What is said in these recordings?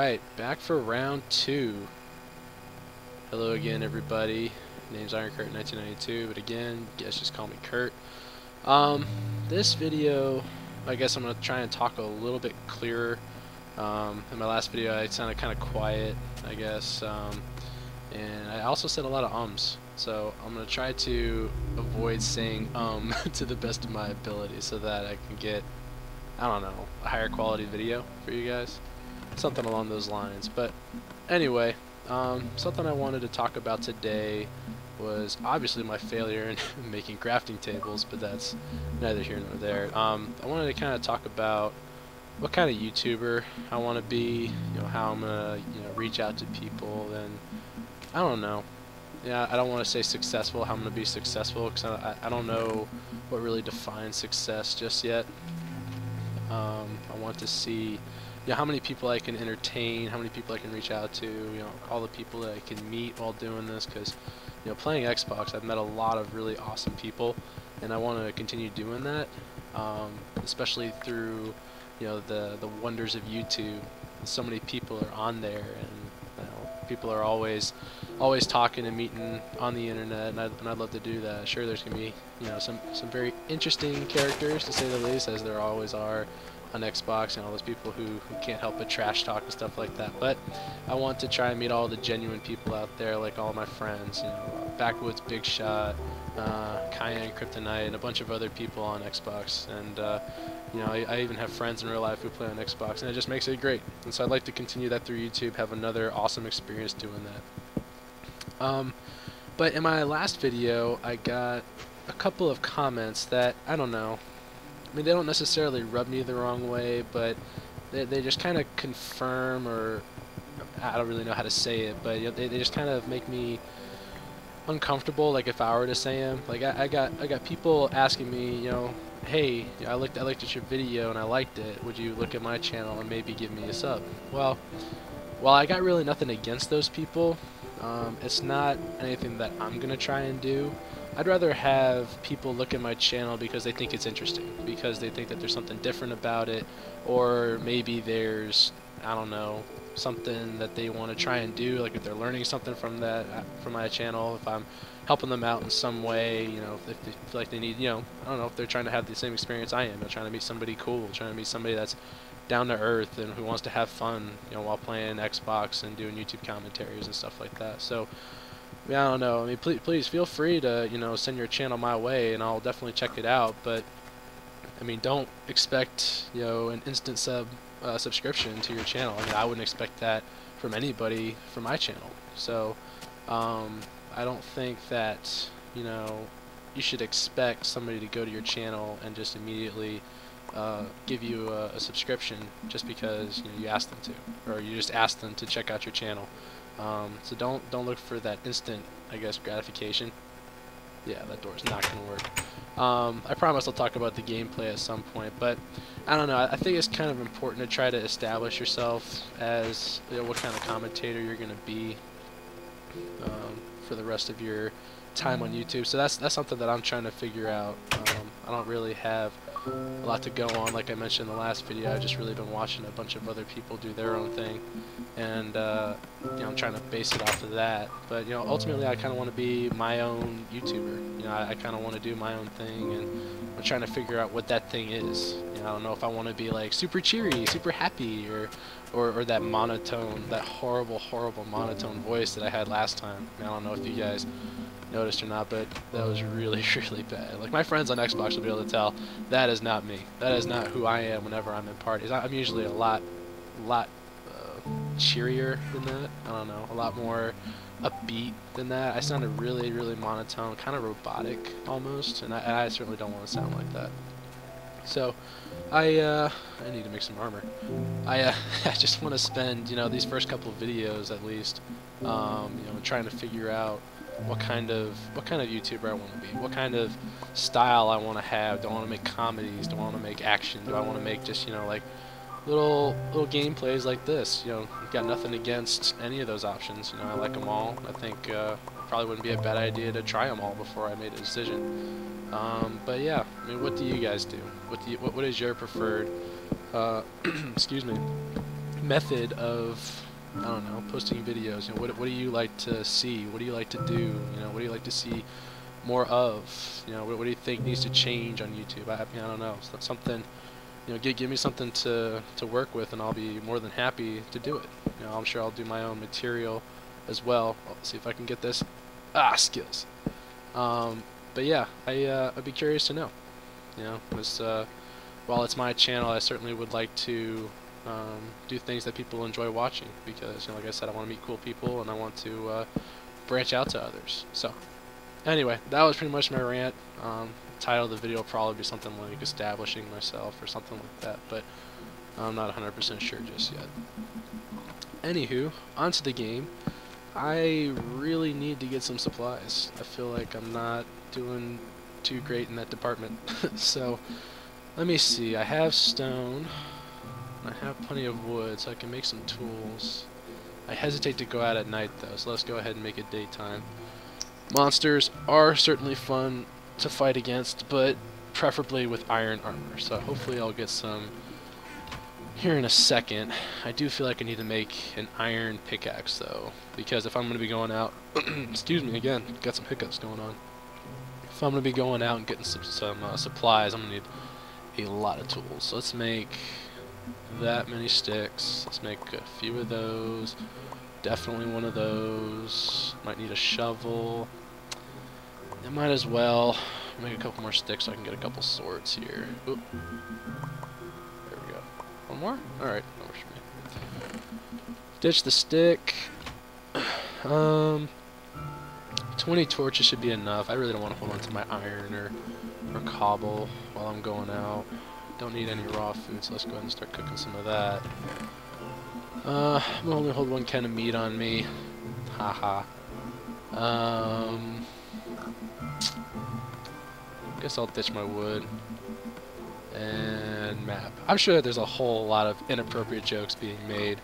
Alright, back for round 2. Hello again, everybody. Name's IronKurt1992, but again, you guys just call me Kurt. This video, I guess I'm going to try and talk a little bit clearer. In my last video, I sounded kind of quiet, I guess, and I also said a lot of ums. So I'm going to try to avoid saying to the best of my ability so that I can get, I don't know, a higher quality video for you guys. Something along those lines. But anyway, something I wanted to talk about today was obviously my failure in making crafting tables, but that's neither here nor there. I wanted to kind of talk about what kind of YouTuber I want to be, how I'm gonna, reach out to people, and I don't know. Yeah, I don't want to say successful, how I'm gonna be successful, because I don't know what really defines success just yet. I want to see how many people I can entertain, how many people I can reach out to, all the people that I can meet while doing this, because playing Xbox, I've met a lot of really awesome people, and I want to continue doing that, especially through the wonders of YouTube. So many people are on there, and people are always talking and meeting on the internet, and I'd love to do that. Sure, there's gonna be some very interesting characters, to say the least, as there always are on Xbox, and all those people who can't help but trash talk and stuff like that. But I want to try and meet all the genuine people out there, like all my friends, Backwoods Big Shot, Cayenne Kryptonite, and a bunch of other people on Xbox. And I even have friends in real life who play on Xbox, and it just makes it great. And so I'd like to continue that through YouTube, have another awesome experience doing that. But in my last video, I got a couple of comments that, I don't know, I mean, they don't necessarily rub me the wrong way, but they just kind of confirm, or I don't really know how to say it, but they just kind of make me uncomfortable. Like if I were to say them, like I got people asking me, hey, I looked at your video and I liked it. Would you look at my channel and maybe give me a sub? Well, while I got really nothing against those people, it's not anything that I'm gonna try and do. I'd rather have people look at my channel because they think it's interesting, because they think that there's something different about it, or maybe there's, I don't know, something that they want to try and do, like if they're learning something from my channel, if I'm helping them out in some way, if they feel like they need, I don't know, if they're trying to have the same experience I am, they're trying to meet somebody cool, trying to meet somebody that's down to earth and who wants to have fun, while playing Xbox and doing YouTube commentaries and stuff like that. So I don't know. I mean, please feel free to send your channel my way, and I'll definitely check it out. But I mean, don't expect an instant subscription to your channel. I mean, I wouldn't expect that from anybody from my channel. So I don't think that you should expect somebody to go to your channel and just immediately give you a subscription just because you asked them to, or you just asked them to check out your channel. So don't look for that instant, I guess, gratification. Yeah, that door's not gonna work. I promise I'll talk about the gameplay at some point, but I don't know. I think it's kind of important to try to establish yourself as what kind of commentator you're gonna be for the rest of your time on YouTube. So that's something that I'm trying to figure out. I don't really have a lot to go on. Like I mentioned in the last video, I've just really been watching a bunch of other people do their own thing, and I'm trying to base it off of that. But ultimately, I kind of want to be my own YouTuber. I kind of want to do my own thing, and I'm trying to figure out what that thing is. I don't know if I want to be like super cheery, super happy, or that monotone, that horrible monotone voice that I had last time. I don't know if you guys noticed or not, but that was really bad. Like my friends on Xbox will be able to tell that is not me. That is not who I am whenever I'm in parties. I'm usually a lot cheerier than that. I don't know, a lot more upbeat than that. I sounded really monotone, kind of robotic almost, and I certainly don't want to sound like that. So I need to make some armor. I just want to spend these first couple of videos at least trying to figure out what kind of YouTuber I want to be, what kind of style I want to have. Do I want to make comedies? Do I want to make action? Do I want to make just like little gameplays like this? Got nothing against any of those options. I like them all. I think probably wouldn't be a bad idea to try them all before I made a decision. But yeah, I mean, what do you guys do? What is your preferred excuse me, method of, I don't know, posting videos. You know, what do you like to see? What do you like to do? You know, what do you like to see more of? You know, what do you think needs to change on YouTube? I mean, I don't know. So something, you know, give me something to work with, and I'll be more than happy to do it. You know, I'm sure I'll do my own material as well. I'll see if I can get this. Skills. But yeah, I'd be curious to know. You know, because while it's my channel, I certainly would like to do things that people enjoy watching, because, you know, like I said, I want to meet cool people and I want to branch out to others. So anyway, that was pretty much my rant. Title of the video will probably be something like establishing myself or something like that, but I'm not 100% sure just yet. Anywho, onto the game. I really need to get some supplies. I feel like I'm not doing too great in that department. So let me see. I have stone. I have plenty of wood, so I can make some tools. I hesitate to go out at night though, so let's go ahead and make it daytime. Monsters are certainly fun to fight against, but preferably with iron armor. So hopefully I'll get some here in a second. I do feel like I need to make an iron pickaxe though, because if I'm going to be going out, excuse me again, got some hiccups going on. If I'm going to be going out and getting some supplies, I'm going to need a lot of tools. So let's make that many sticks. Let's make a few of those. Definitely one of those. Might need a shovel. I might as well make a couple more sticks so I can get a couple swords here. Oop. There we go. One more? Alright, that works for me. Ditch the stick. 20 torches should be enough. I really don't want to hold on to my iron or cobble while I'm going out. Don't need any raw food, so let's go ahead and start cooking some of that. I'm gonna only hold one can of meat on me. Haha. Guess I'll ditch my wood. And map. I'm sure that there's a whole lot of inappropriate jokes being made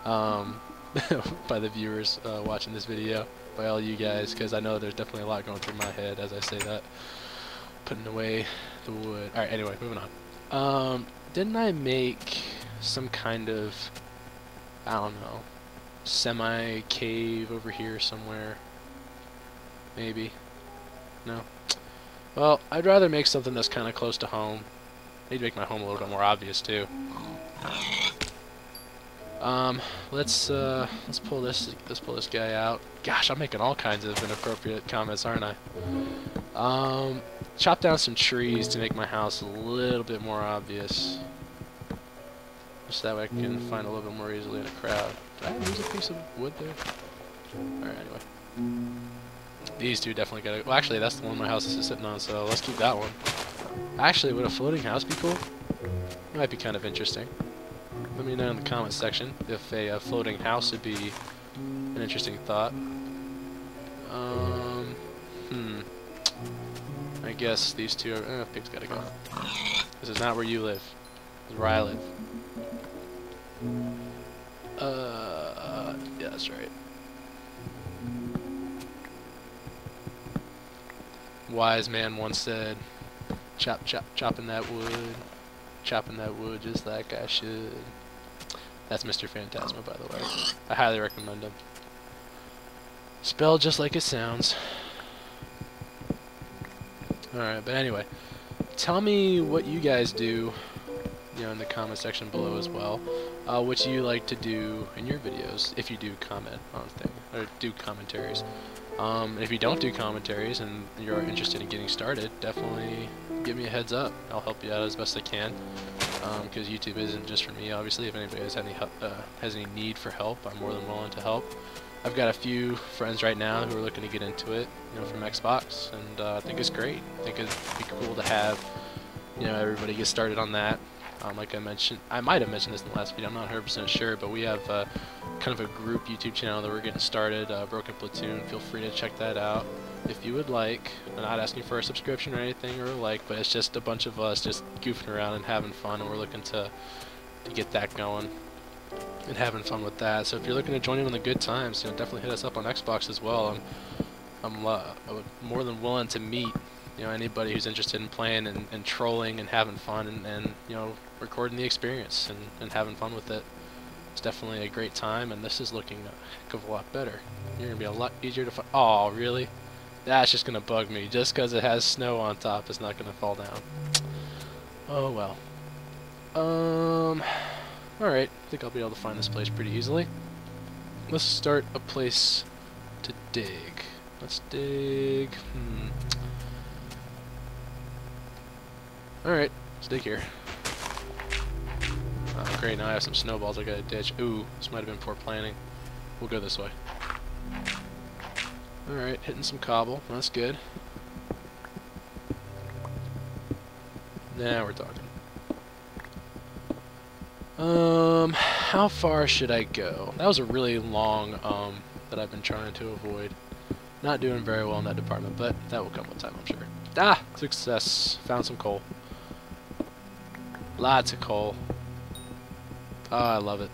by the viewers watching this video, by all you guys, because I know there's definitely a lot going through my head as I say that. Putting away the wood. Alright, anyway, moving on. Didn't I make some kind of, I don't know, semi-cave over here somewhere? Maybe? No? Well, I'd rather make something that's kind of close to home. I need to make my home a little bit more obvious too. Let's pull this guy out. Gosh, I'm making all kinds of inappropriate comments, aren't I? Chop down some trees to make my house a little bit more obvious. Just that way I can find a little bit more easily in a crowd. Did I lose a piece of wood there? Alright, anyway. These two definitely gotta... Well, actually, that's the one my house is sitting on, so let's keep that one. Actually, would a floating house be cool? It might be kind of interesting. Let me know in the comments section if a floating house would be an interesting thought. I guess these two are... pig's gotta go. This is not where you live. This is where I live. Yeah, that's right. Wise man once said, chopping that wood just like I should. That's Mr. Phantasma, by the way. I highly recommend him. Spelled just like it sounds. Alright, but anyway, tell me what you guys do, you know, in the comment section below as well. What you like to do in your videos, if you do comment on things, or do commentaries. If you don't do commentaries and you're interested in getting started, definitely give me a heads up. I'll help you out as best I can, because YouTube isn't just for me, obviously. If anybody has any need for help, I'm more than willing to help. I've got a few friends right now who are looking to get into it, you know, from Xbox, and I think it's great. I think it'd be cool to have, you know, everybody get started on that. Like I mentioned, I might have mentioned this in the last video, I'm not 100% sure, but we have kind of a group YouTube channel that we're getting started, Broken Platoon. Feel free to check that out if you would like. I'm not asking for a subscription or anything or a like, but it's just a bunch of us just goofing around and having fun, and we're looking to get that going and having fun with that. So if you're looking to join in on the good times, you know, definitely hit us up on Xbox as well. I'm more than willing to meet, you know, anybody who's interested in playing and trolling and having fun and you know, recording the experience and having fun with it. It's definitely a great time, and this is looking a heck of a lot better. You're gonna be a lot easier to find. Oh, really? That's just gonna bug me. Just because it has snow on top, it's not gonna fall down. Oh well. Alright. I think I'll be able to find this place pretty easily. Let's start a place to dig. Let's dig. Alright, let's dig here. Oh, great, now I have some snowballs I gotta ditch. Ooh, this might have been poor planning. We'll go this way. Alright, hitting some cobble. That's good. Now we're talking. How far should I go? That was a really long, that I've been trying to avoid. Not doing very well in that department, but that will come with time, I'm sure. Ah! Success. Found some coal. Lots of coal. Oh, I love it.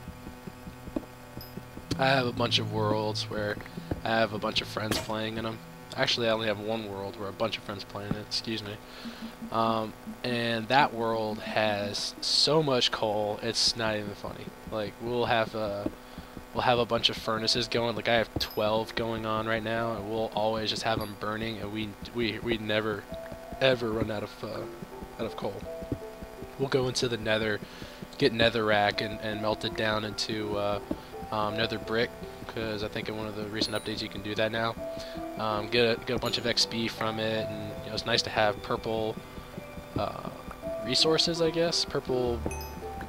I have a bunch of worlds where I have a bunch of friends playing in them. Actually, I only have one world where a bunch of friends play in it, excuse me. And that world has so much coal, it's not even funny. Like, we'll have a bunch of furnaces going. Like, I have 12 going on right now, and we'll always just have them burning, and we never ever run out of coal. We'll go into the nether, get netherrack, and melt it down into nether brick, because I think in one of the recent updates you can do that now. Get a bunch of XP from it, and you know, it's nice to have purple resources, I guess, purple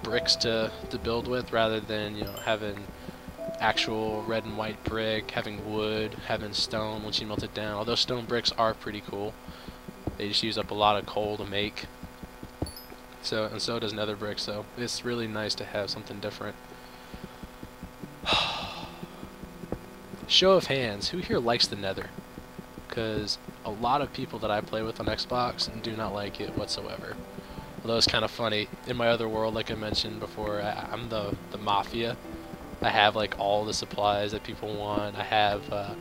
bricks to build with, rather than, you know, having actual red and white brick, having wood, having stone once you melt it down. Although stone bricks are pretty cool, they just use up a lot of coal to make. So does nether brick, so it's really nice to have something different. Show of hands, who here likes the nether? Because a lot of people that I play with on Xbox do not like it whatsoever. Although it's kind of funny, in my other world, like I mentioned before, I'm the mafia. I have like all the supplies that people want. I have a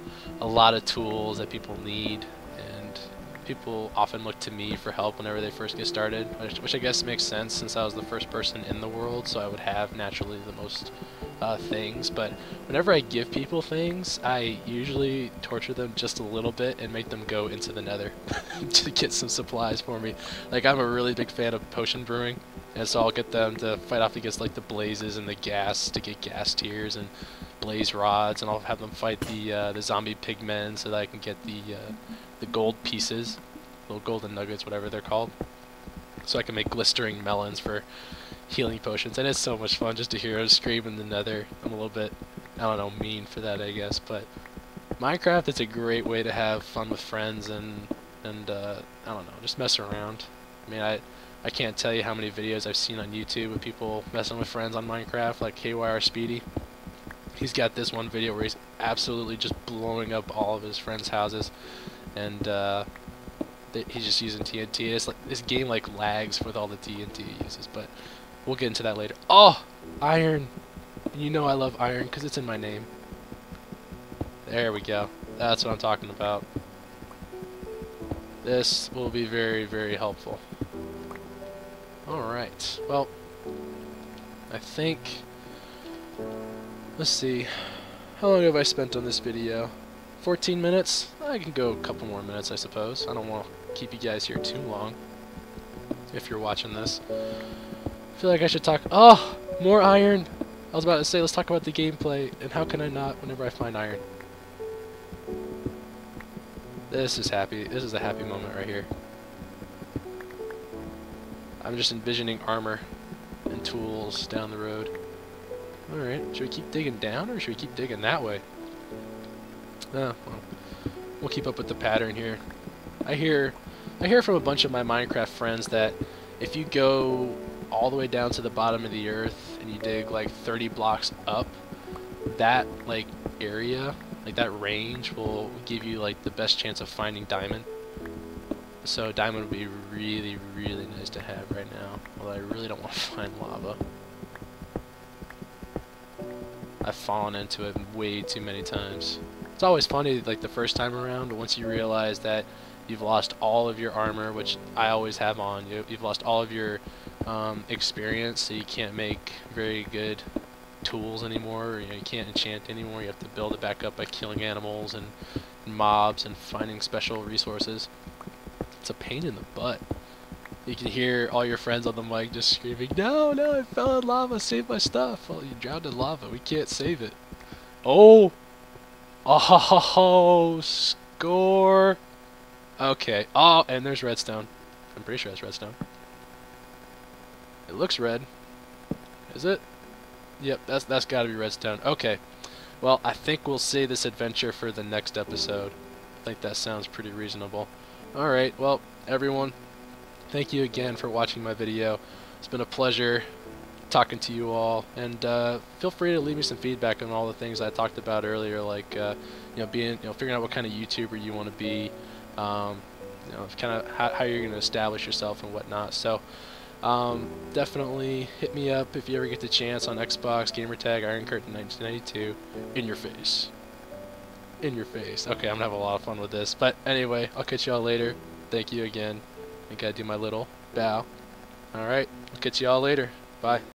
lot of tools that people need, and people often look to me for help whenever they first get started, which I guess makes sense since I was the first person in the world, so I would have naturally the most things. But whenever I give people things, I usually torture them just a little bit and make them go into the nether to get some supplies for me. Like, I'm a really big fan of potion brewing, and so I'll get them to fight off against like the blazes and the gas to get gas tiers and blaze rods, and I'll have them fight the zombie pigmen so that I can get the gold pieces, little golden nuggets, whatever they're called, so I can make glistering melons for healing potions. And it's so much fun just to hear her scream in the nether. I'm a little bit, I don't know, mean for that, I guess, but Minecraft is a great way to have fun with friends and I don't know, just mess around. I mean, I can't tell you how many videos I've seen on YouTube of people messing with friends on Minecraft, like KYR Speedy. He's got this one video where he's absolutely just blowing up all of his friends' houses, and he's just using TNT. It's like this game like lags with all the TNT he uses, but we'll get into that later. Oh, iron! You know I love iron because it's in my name. There we go. That's what I'm talking about. This will be very, very helpful. Alright, well, I think, let's see, how long have I spent on this video? 14 minutes? I can go a couple more minutes, I suppose. I don't want to keep you guys here too long, if you're watching this. I feel like I should talk, oh, more iron! I was about to say, let's talk about the gameplay, and how can I not whenever I find iron? This is happy, this is a happy moment right here. I'm just envisioning armor and tools down the road. Alright, should we keep digging down or should we keep digging that way? Oh, well, we'll keep up with the pattern here. I hear from a bunch of my Minecraft friends that if you go all the way down to the bottom of the earth and you dig like 30 blocks up, that like area, like that range will give you like the best chance of finding diamond. So diamond would be really, really nice to have right now, although I really don't want to find lava. I've fallen into it way too many times. It's always funny, like the first time around, but once you realize that you've lost all of your armor, which I always have on, you've lost all of your experience, so you can't make very good tools anymore. You know, you can't enchant anymore. You have to build it back up by killing animals and mobs and finding special resources. It's a pain in the butt. You can hear all your friends on the mic just screaming, "No, no, I fell in lava, save my stuff." Well, you drowned in lava, we can't save it. Oh! Oh, score! Okay, oh, and there's redstone. I'm pretty sure that's redstone. It looks red. Is it? Yep, that's gotta be redstone. Okay, well, I think we'll save this adventure for the next episode. I think that sounds pretty reasonable. Alright, well, everyone, thank you again for watching my video. It's been a pleasure talking to you all, and feel free to leave me some feedback on all the things I talked about earlier, like you know, figuring out what kind of YouTuber you want to be, you know, kind of how you're going to establish yourself and whatnot. So definitely hit me up if you ever get the chance on Xbox, gamertag IronCurtain1992. In your face. In your face. Okay, I'm gonna have a lot of fun with this. But anyway, I'll catch y'all later. Thank you again. I gotta do my little bow. Alright, I'll catch y'all later. Bye.